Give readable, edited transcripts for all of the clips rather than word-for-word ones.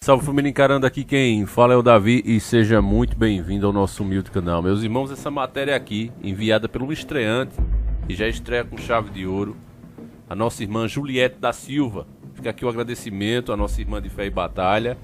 Salve família, encarando aqui quem fala é o Davi e seja muito bem-vindo ao nosso humilde canal. Meus irmãos, essa matéria aqui, enviada pelo estreante, que já estreia com chave de ouro, a nossa irmã Juliette da Silva. Fica aqui o agradecimento à nossa irmã de fé e batalha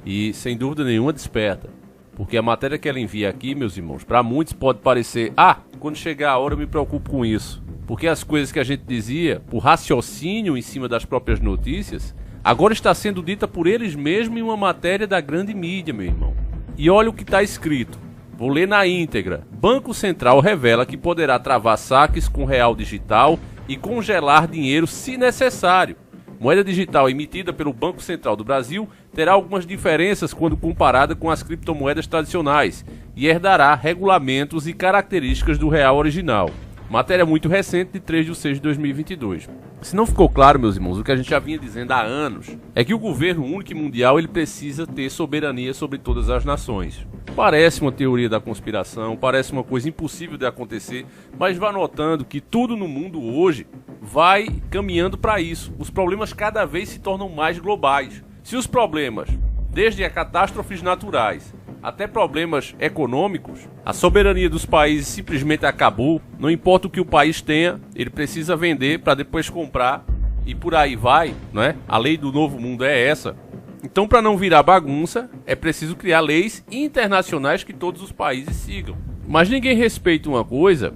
e sem dúvida nenhuma desperta. Porque a matéria que ela envia aqui, meus irmãos, para muitos pode parecer, quando chegar a hora eu me preocupo com isso. Porque as coisas que a gente dizia, por raciocínio em cima das próprias notícias, agora está sendo dita por eles mesmos em uma matéria da grande mídia, meu irmão. E olha o que está escrito. Vou ler na íntegra. Banco Central revela que poderá travar saques com real digital e congelar dinheiro se necessário. Moeda digital emitida pelo Banco Central do Brasil terá algumas diferenças quando comparada com as criptomoedas tradicionais e herdará regulamentos e características do real original. Matéria muito recente de 3 de 6 de 2022. Se não ficou claro, meus irmãos, o que a gente já vinha dizendo há anos é que o governo único e mundial ele precisa ter soberania sobre todas as nações. Parece uma teoria da conspiração, parece uma coisa impossível de acontecer, mas vá notando que tudo no mundo hoje vai caminhando para isso. Os problemas cada vez se tornam mais globais. Se os problemas, desde as catástrofes naturais até problemas econômicos, a soberania dos países simplesmente acabou. Não importa o que o país tenha, ele precisa vender para depois comprar e por aí vai, não é? A lei do novo mundo é essa. Então, para não virar bagunça, é preciso criar leis internacionais que todos os países sigam. Mas ninguém respeita uma coisa,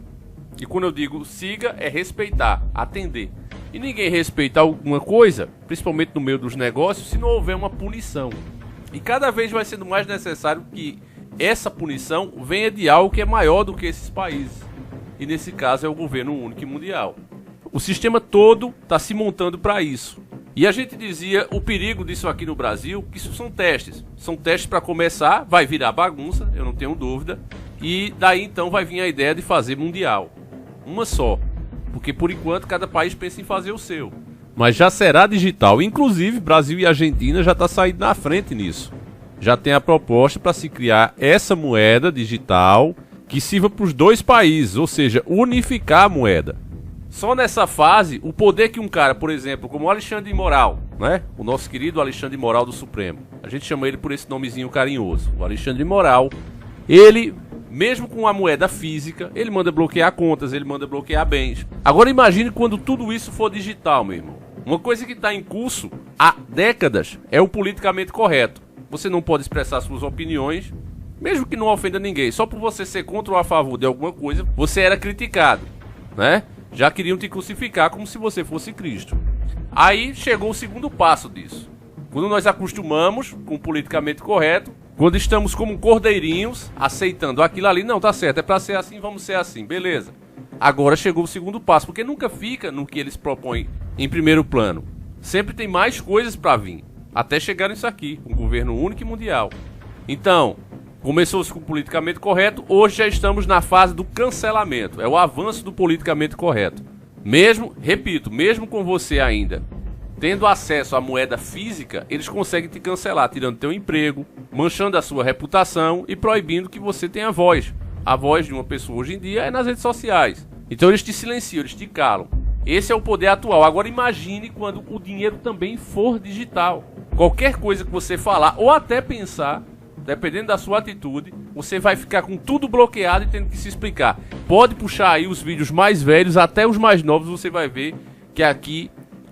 e quando eu digo siga, é respeitar, atender. E ninguém respeita alguma coisa, principalmente no meio dos negócios, se não houver uma punição. E cada vez vai sendo mais necessário que essa punição venha de algo que é maior do que esses países. E nesse caso é o governo único e mundial. O sistema todo está se montando para isso. E a gente dizia o perigo disso aqui no Brasil, que isso são testes. São testes para começar, vai virar bagunça, eu não tenho dúvida. E daí então vai vir a ideia de fazer mundial. Uma só. Porque por enquanto cada país pensa em fazer o seu. Mas já será digital. Inclusive, Brasil e Argentina já está saindo na frente nisso. Já tem a proposta para se criar essa moeda digital que sirva para os dois países, ou seja, unificar a moeda. Só nessa fase, o poder que um cara, por exemplo, como o Alexandre de Moraes, né? O nosso querido Alexandre de Moraes do Supremo, a gente chama ele por esse nomezinho carinhoso, o Alexandre de Moraes, ele, mesmo com a moeda física, ele manda bloquear contas, ele manda bloquear bens. Agora imagine quando tudo isso for digital, meu irmão. Uma coisa que está em curso há décadas é o politicamente correto. Você não pode expressar suas opiniões, mesmo que não ofenda ninguém. Só por você ser contra ou a favor de alguma coisa, você era criticado, né? Já queriam te crucificar como se você fosse Cristo. Aí chegou o segundo passo disso. Quando nós acostumamos com o politicamente correto, quando estamos como cordeirinhos, aceitando aquilo ali, não, tá certo, é para ser assim, vamos ser assim, beleza. Agora chegou o segundo passo, porque nunca fica no que eles propõem em primeiro plano. Sempre tem mais coisas para vir, até chegar nisso aqui, um governo único e mundial. Então, começou-se com o politicamente correto, hoje já estamos na fase do cancelamento, é o avanço do politicamente correto. Mesmo, repito, mesmo com você ainda tendo acesso à moeda física, eles conseguem te cancelar, tirando teu emprego, manchando a sua reputação e proibindo que você tenha voz. A voz de uma pessoa hoje em dia é nas redes sociais. Então eles te silenciam, eles te calam. Esse é o poder atual. Agora imagine quando o dinheiro também for digital. Qualquer coisa que você falar ou até pensar, dependendo da sua atitude, você vai ficar com tudo bloqueado e tendo que se explicar. Pode puxar aí os vídeos mais velhos, até os mais novos, você vai ver que aqui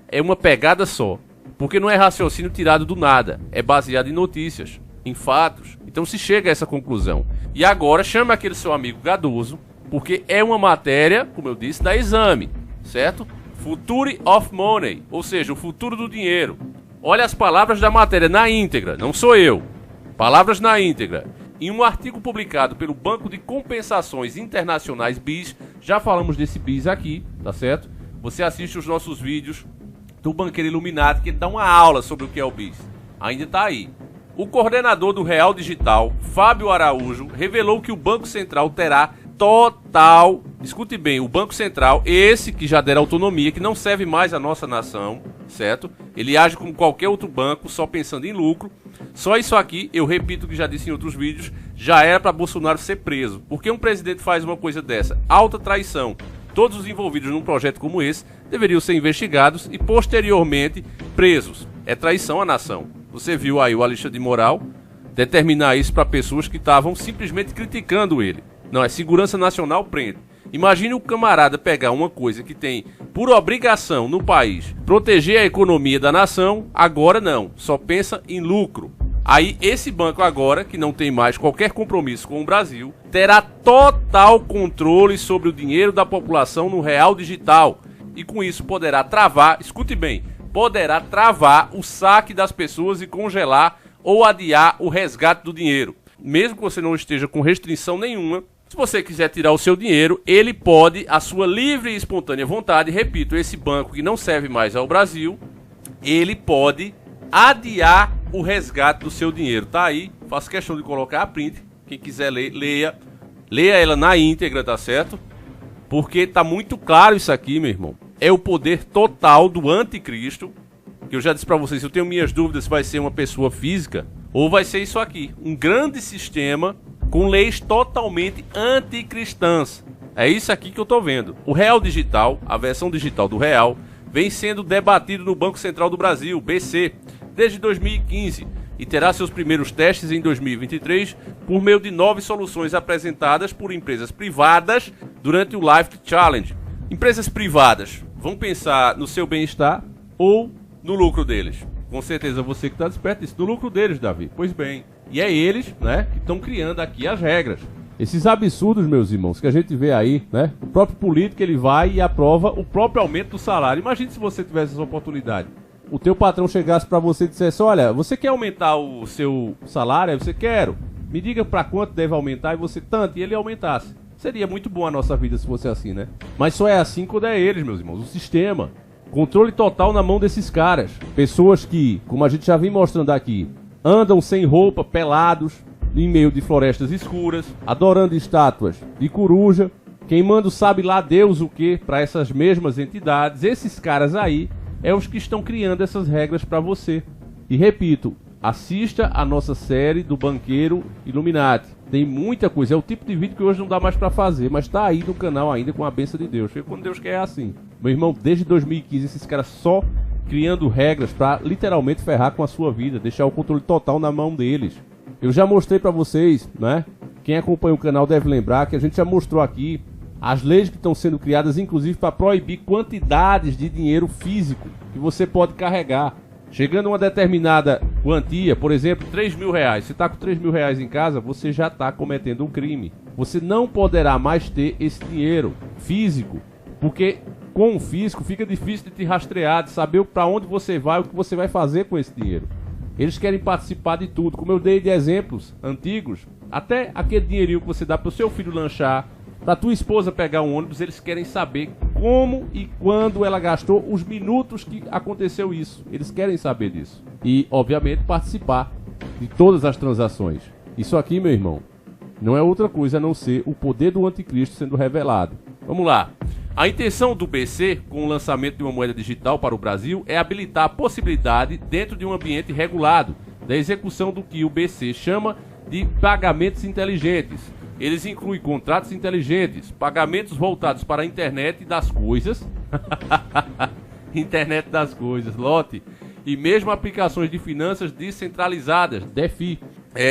é uma pegada só. Porque não é raciocínio tirado do nada. É baseado em notícias, em fatos. Então se chega a essa conclusão. E agora chama aquele seu amigo Gadoso, porque é uma matéria, como eu disse, da Exame, certo? Future of Money, ou seja, o futuro do dinheiro. Olha as palavras da matéria na íntegra, não sou eu. Palavras na íntegra. Em um artigo publicado pelo Banco de Compensações Internacionais BIS, já falamos desse BIS aqui, tá certo? Você assiste os nossos vídeos do Banqueiro Iluminado, que dá uma aula sobre o que é o BIS. Ainda tá aí. O coordenador do Real Digital, Fábio Araújo, revelou que o Banco Central terá total... Escute bem, o Banco Central, esse que já dera autonomia, que não serve mais à nossa nação, certo? Ele age como qualquer outro banco, só pensando em lucro. Só isso aqui, eu repito o que já disse em outros vídeos, já era para Bolsonaro ser preso. Porque um presidente faz uma coisa dessa? Alta traição. Todos os envolvidos num projeto como esse deveriam ser investigados e posteriormente presos. É traição à nação. Você viu aí o Alexandre de Moraes determinar isso para pessoas que estavam simplesmente criticando ele. Não, é segurança nacional, prende. Imagine o camarada pegar uma coisa que tem por obrigação no país proteger a economia da nação, agora não, só pensa em lucro. Aí esse banco agora, que não tem mais qualquer compromisso com o Brasil, terá total controle sobre o dinheiro da população no real digital. E com isso poderá travar, escute bem, poderá travar o saque das pessoas e congelar ou adiar o resgate do dinheiro. Mesmo que você não esteja com restrição nenhuma, se você quiser tirar o seu dinheiro, ele pode, à sua livre e espontânea vontade, repito, esse banco que não serve mais ao Brasil, ele pode adiar o resgate do seu dinheiro. Tá aí, faço questão de colocar a print, quem quiser ler, leia ela na íntegra, tá certo? Porque tá muito claro isso aqui, meu irmão. É o poder total do anticristo, que eu já disse pra vocês, eu tenho minhas dúvidas se vai ser uma pessoa física ou vai ser isso aqui, um grande sistema com leis totalmente anticristãs. É isso aqui que eu tô vendo. O Real Digital, a versão digital do Real, vem sendo debatido no Banco Central do Brasil, BC, desde 2015 e terá seus primeiros testes em 2023 por meio de 9 soluções apresentadas por empresas privadas durante o Life Challenge. Empresas privadas vão pensar no seu bem-estar ou no lucro deles? Com certeza você que está desperto isso, no lucro deles, Davi. Pois bem, e é eles, né, que estão criando aqui as regras. Esses absurdos, meus irmãos, que a gente vê aí, né? O próprio político, ele vai e aprova o próprio aumento do salário. Imagine se você tivesse essa oportunidade. O teu patrão chegasse para você e dissesse, olha, você quer aumentar o seu salário? Aí você, quero. Me diga para quanto deve aumentar e você tanto, e ele aumentasse. Seria muito bom a nossa vida se fosse assim, né? Mas só é assim quando é eles, meus irmãos, o sistema. Controle total na mão desses caras. Pessoas que, como a gente já vem mostrando aqui, andam sem roupa, pelados, em meio de florestas escuras, adorando estátuas de coruja, queimando sabe lá Deus o que para essas mesmas entidades. Esses caras aí é os que estão criando essas regras para você. E repito, assista a nossa série do Banqueiro Illuminati. Tem muita coisa, é o tipo de vídeo que hoje não dá mais para fazer, mas tá aí no canal ainda com a bênção de Deus. Porque quando Deus quer é assim. Meu irmão, desde 2015 esses caras só criando regras para literalmente ferrar com a sua vida, deixar o controle total na mão deles. Eu já mostrei para vocês, né? Quem acompanha o canal deve lembrar que a gente já mostrou aqui as leis que estão sendo criadas, inclusive para proibir quantidades de dinheiro físico que você pode carregar. Chegando a uma determinada quantia, por exemplo, 3 mil reais. Você está com 3 mil reais em casa, você já está cometendo um crime. Você não poderá mais ter esse dinheiro físico, porque com o físico fica difícil de te rastrear, de saber para onde você vai, o que você vai fazer com esse dinheiro. Eles querem participar de tudo, como eu dei de exemplos antigos, até aquele dinheirinho que você dá para o seu filho lanchar, para tua esposa pegar um ônibus, eles querem saber como e quando ela gastou, os minutos que aconteceu isso. Eles querem saber disso. E, obviamente, participar de todas as transações. Isso aqui, meu irmão, não é outra coisa a não ser o poder do anticristo sendo revelado. Vamos lá. A intenção do BC, com o lançamento de uma moeda digital para o Brasil, é habilitar a possibilidade, dentro de um ambiente regulado, da execução do que o BC chama de pagamentos inteligentes. Eles incluem contratos inteligentes, pagamentos voltados para a internet das coisas, internet das coisas, lote, e mesmo aplicações de finanças descentralizadas, DeFi.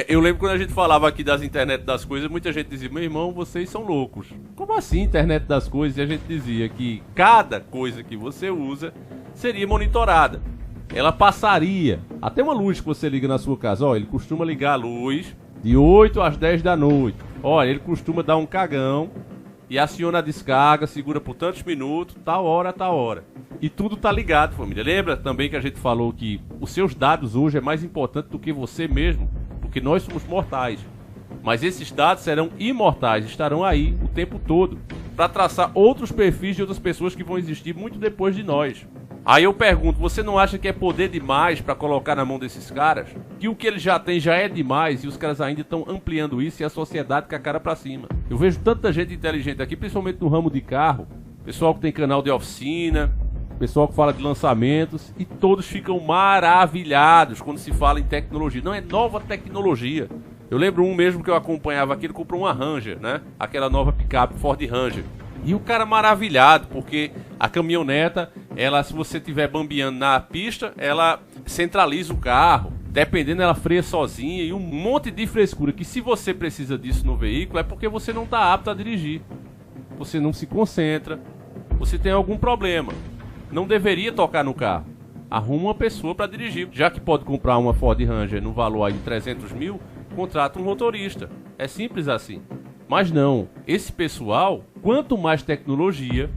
Eu lembro quando a gente falava aqui das internet das coisas, muita gente dizia, meu irmão, vocês são loucos. Como assim internet das coisas? E a gente dizia que cada coisa que você usa seria monitorada. Ela passaria, até uma luz que você liga na sua casa, ó, ele costuma ligar a luz de 8 às 10 da noite. Olha, ele costuma dar um cagão e aciona a descarga, segura por tantos minutos, tal hora, tal hora. E tudo tá ligado, família. Lembra também que a gente falou que os seus dados hoje é mais importante do que você mesmo, porque nós somos mortais. Mas esses dados serão imortais, estarão aí o tempo todo, para traçar outros perfis de outras pessoas que vão existir muito depois de nós. Aí eu pergunto, você não acha que é poder demais para colocar na mão desses caras? Que o que eles já têm já é demais e os caras ainda estão ampliando isso e a sociedade com a cara para cima. Eu vejo tanta gente inteligente aqui, principalmente no ramo de carro, pessoal que tem canal de oficina, pessoal que fala de lançamentos, e todos ficam maravilhados quando se fala em tecnologia. Não é nova tecnologia. Eu lembro um mesmo que eu acompanhava aqui, ele comprou uma Ranger, né? Aquela nova picape Ford Ranger. E o cara maravilhado, porque a caminhoneta, ela, se você estiver bambeando na pista, ela centraliza o carro. Dependendo, ela freia sozinha e um monte de frescura que, se você precisa disso no veículo, é porque você não está apto a dirigir. Você não se concentra, você tem algum problema. Não deveria tocar no carro. Arruma uma pessoa para dirigir. Já que pode comprar uma Ford Ranger no valor aí de 300 mil, contrata um motorista. É simples assim. Mas não, esse pessoal, quanto mais tecnologia,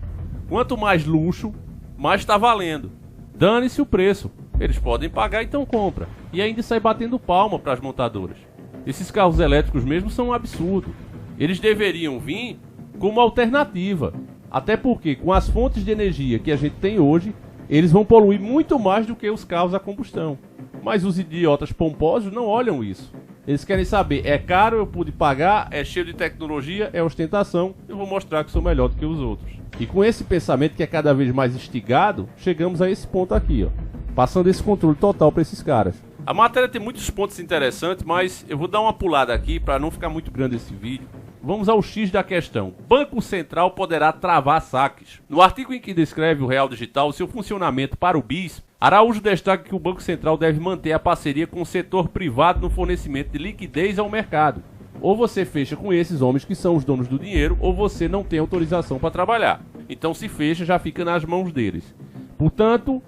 quanto mais luxo, mais está valendo. Dane-se o preço. Eles podem pagar, então compra. E ainda sai batendo palma para as montadoras. Esses carros elétricos mesmo são um absurdo. Eles deveriam vir como alternativa. Até porque, com as fontes de energia que a gente tem hoje, eles vão poluir muito mais do que os carros a combustão. Mas os idiotas pomposos não olham isso. Eles querem saber, é caro, eu pude pagar, é cheio de tecnologia, é ostentação, eu vou mostrar que sou melhor do que os outros. E com esse pensamento que é cada vez mais instigado, chegamos a esse ponto aqui, ó. Passando esse controle total para esses caras. A matéria tem muitos pontos interessantes, mas eu vou dar uma pulada aqui para não ficar muito grande esse vídeo. Vamos ao X da questão. Banco Central poderá travar saques. No artigo em que descreve o Real Digital, seu funcionamento para o BIS, Araújo destaca que o Banco Central deve manter a parceria com o setor privado no fornecimento de liquidez ao mercado. Ou você fecha com esses homens que são os donos do dinheiro, ou você não tem autorização para trabalhar. Então, se fecha, já fica nas mãos deles. Portanto,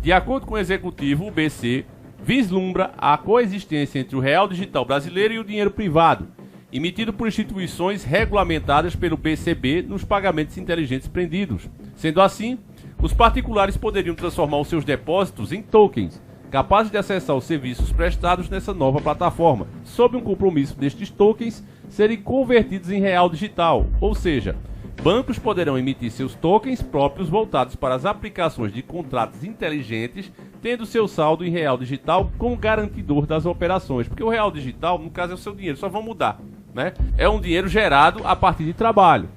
de acordo com o executivo, o BC vislumbra a coexistência entre o real digital brasileiro e o dinheiro privado, emitido por instituições regulamentadas pelo BCB nos pagamentos inteligentes prendidos. Sendo assim, os particulares poderiam transformar os seus depósitos em tokens, capazes de acessar os serviços prestados nessa nova plataforma, sob um compromisso destes tokens serem convertidos em real digital, ou seja, bancos poderão emitir seus tokens próprios voltados para as aplicações de contratos inteligentes, tendo seu saldo em real digital como garantidor das operações. Porque o real digital, no caso, é o seu dinheiro, só vão mudar, né? É um dinheiro gerado a partir de trabalho.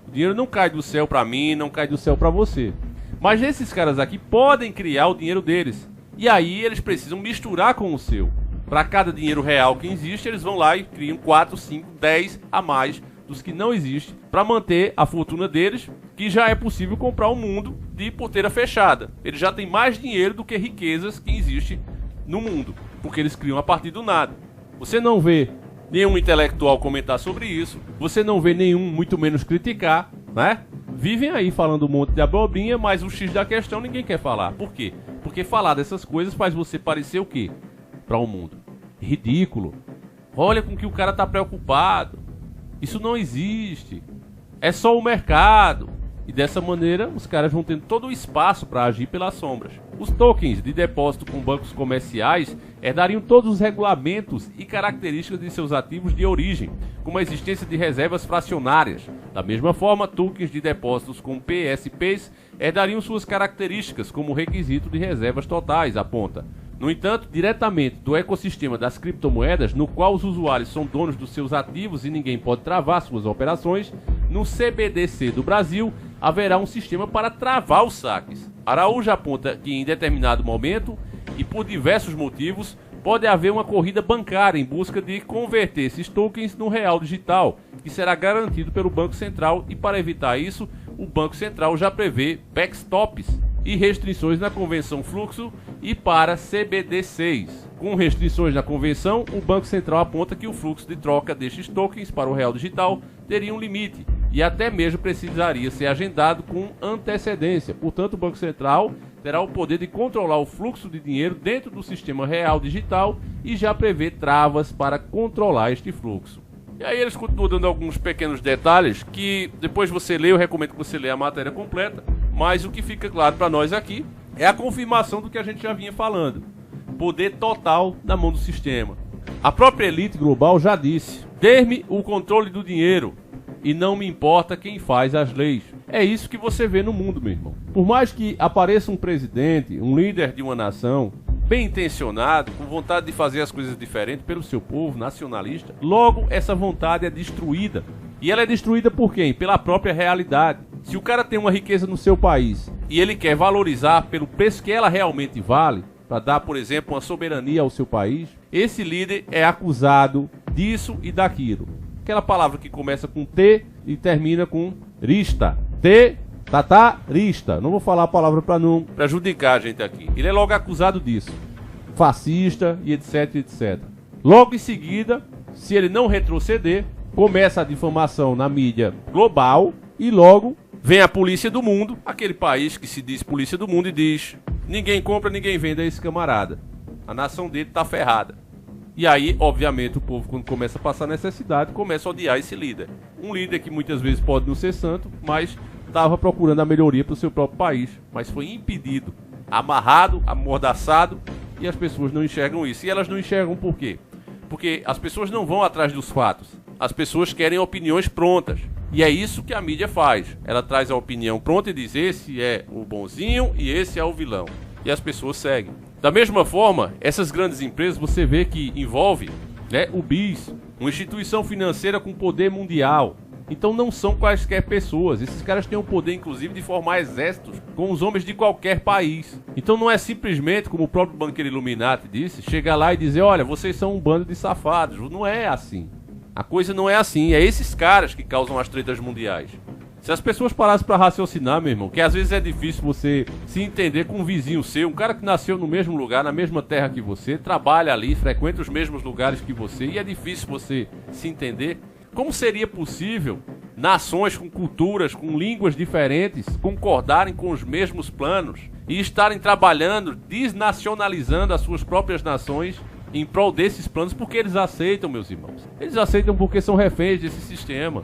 O dinheiro não cai do céu para mim, não cai do céu para você. Mas esses caras aqui podem criar o dinheiro deles. E aí eles precisam misturar com o seu. Para cada dinheiro real que existe, eles vão lá e criam 4, 5, 10 a mais dos que não existem, para manter a fortuna deles, que já é possível comprar um mundo de porteira fechada. Eles já têm mais dinheiro do que riquezas que existem no mundo, porque eles criam a partir do nada. Você não vê nenhum intelectual comentar sobre isso, você não vê nenhum, muito menos criticar, né? Vivem aí falando um monte de abobrinha, mas o X da questão ninguém quer falar. Por quê? Porque falar dessas coisas faz você parecer o quê? Para o mundo. Ridículo. Olha com que o cara tá preocupado. Isso não existe. É só o mercado. E dessa maneira, os caras vão tendo todo o espaço para agir pelas sombras. Os tokens de depósito com bancos comerciais herdariam todos os regulamentos e características de seus ativos de origem, como a existência de reservas fracionárias. Da mesma forma, tokens de depósitos com PSPs herdariam suas características, como requisito de reservas totais, aponta. No entanto, diretamente do ecossistema das criptomoedas, no qual os usuários são donos dos seus ativos e ninguém pode travar suas operações, no CBDC do Brasil haverá um sistema para travar os saques. Araújo aponta que em determinado momento, e por diversos motivos, pode haver uma corrida bancária em busca de converter esses tokens no real digital, que será garantido pelo Banco Central, e para evitar isso, o Banco Central já prevê backstops e restrições na Convenção Fluxo e para CBDCs. Com restrições na Convenção, o Banco Central aponta que o fluxo de troca destes tokens para o real digital teria um limite e até mesmo precisaria ser agendado com antecedência. Portanto, o Banco Central terá o poder de controlar o fluxo de dinheiro dentro do sistema real digital e já prevê travas para controlar este fluxo. E aí eles continuam dando alguns pequenos detalhes que depois você lê, eu recomendo que você leia a matéria completa, mas o que fica claro para nós aqui é a confirmação do que a gente já vinha falando. Poder total na mão do sistema. A própria elite global já disse: dê-me o controle do dinheiro e não me importa quem faz as leis. É isso que você vê no mundo, meu irmão. Por mais que apareça um presidente, um líder de uma nação, bem intencionado, com vontade de fazer as coisas diferentes pelo seu povo, nacionalista, logo essa vontade é destruída. E ela é destruída por quem? Pela própria realidade. Se o cara tem uma riqueza no seu país e ele quer valorizar pelo preço que ela realmente vale, para dar, por exemplo, uma soberania ao seu país, esse líder é acusado disso e daquilo. Aquela palavra que começa com T e termina com rista. Rista. Não vou falar a palavra para não prejudicar a gente aqui. Ele é logo acusado disso. fascista e etc, etc. Logo em seguida, se ele não retroceder, começa a difamação na mídia global e logo vem a polícia do mundo, aquele país que se diz polícia do mundo e diz: ninguém compra, ninguém vende a esse camarada. A nação dele tá ferrada. E aí, obviamente, o povo, quando começa a passar necessidade, começa a odiar esse líder. Um líder que muitas vezes pode não ser santo, mas estava procurando a melhoria para o seu próprio país. Mas foi impedido, amarrado, amordaçado, e as pessoas não enxergam isso. E elas não enxergam por quê? Porque as pessoas não vão atrás dos fatos. As pessoas querem opiniões prontas. E é isso que a mídia faz. Ela traz a opinião pronta e diz: esse é o bonzinho e esse é o vilão. E as pessoas seguem. Da mesma forma, essas grandes empresas, você vê que envolve, né, o BIS, uma instituição financeira com poder mundial. Então não são quaisquer pessoas. Esses caras têm o poder, inclusive, de formar exércitos com os homens de qualquer país. Então não é simplesmente, como o próprio banqueiro Illuminati disse, chegar lá e dizer: olha, vocês são um bando de safados. Não é assim. A coisa não é assim. É esses caras que causam as tretas mundiais. Se as pessoas parassem para raciocinar, meu irmão, que às vezes é difícil você se entender com um vizinho seu, um cara que nasceu no mesmo lugar, na mesma terra que você, trabalha ali, frequenta os mesmos lugares que você, e é difícil você se entender. Como seria possível nações com culturas, com línguas diferentes, concordarem com os mesmos planos e estarem trabalhando, desnacionalizando as suas próprias nações em prol desses planos? Porque eles aceitam, meus irmãos. Eles aceitam porque são reféns desse sistema.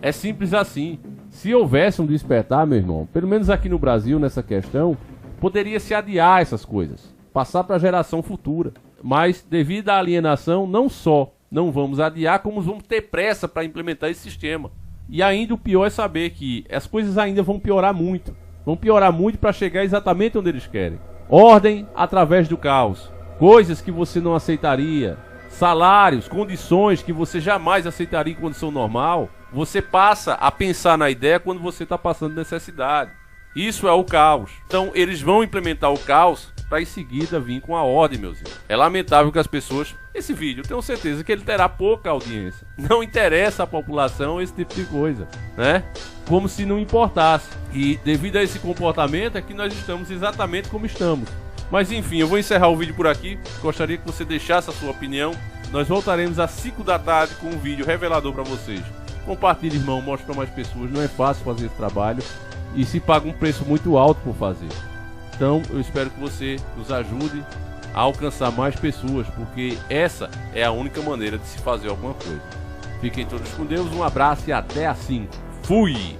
É simples assim. Se houvesse um despertar, meu irmão, pelo menos aqui no Brasil, nessa questão, poderia se adiar essas coisas, passar para a geração futura. Mas, devido à alienação, não só não vamos adiar, como vamos ter pressa para implementar esse sistema. E ainda o pior é saber que as coisas ainda vão piorar muito. Vão piorar muito para chegar exatamente onde eles querem. Ordem através do caos. Coisas que você não aceitaria. Salários, condições que você jamais aceitaria em condição normal. Você passa a pensar na ideia quando você está passando necessidade. Isso é o caos. Então eles vão implementar o caos para em seguida vir com a ordem, meus irmãos. É lamentável que as pessoas... Esse vídeo, eu tenho certeza que ele terá pouca audiência. Não interessa à população esse tipo de coisa, né? Como se não importasse. E devido a esse comportamento é que nós estamos exatamente como estamos. Mas enfim, eu vou encerrar o vídeo por aqui. Gostaria que você deixasse a sua opinião. Nós voltaremos às 5 da tarde com um vídeo revelador para vocês. Compartilhe, irmão, mostre para mais pessoas. Não é fácil fazer esse trabalho e se paga um preço muito alto por fazer. Então eu espero que você nos ajude a alcançar mais pessoas, porque essa é a única maneira de se fazer alguma coisa. Fiquem todos com Deus, um abraço e até às 5. Fui!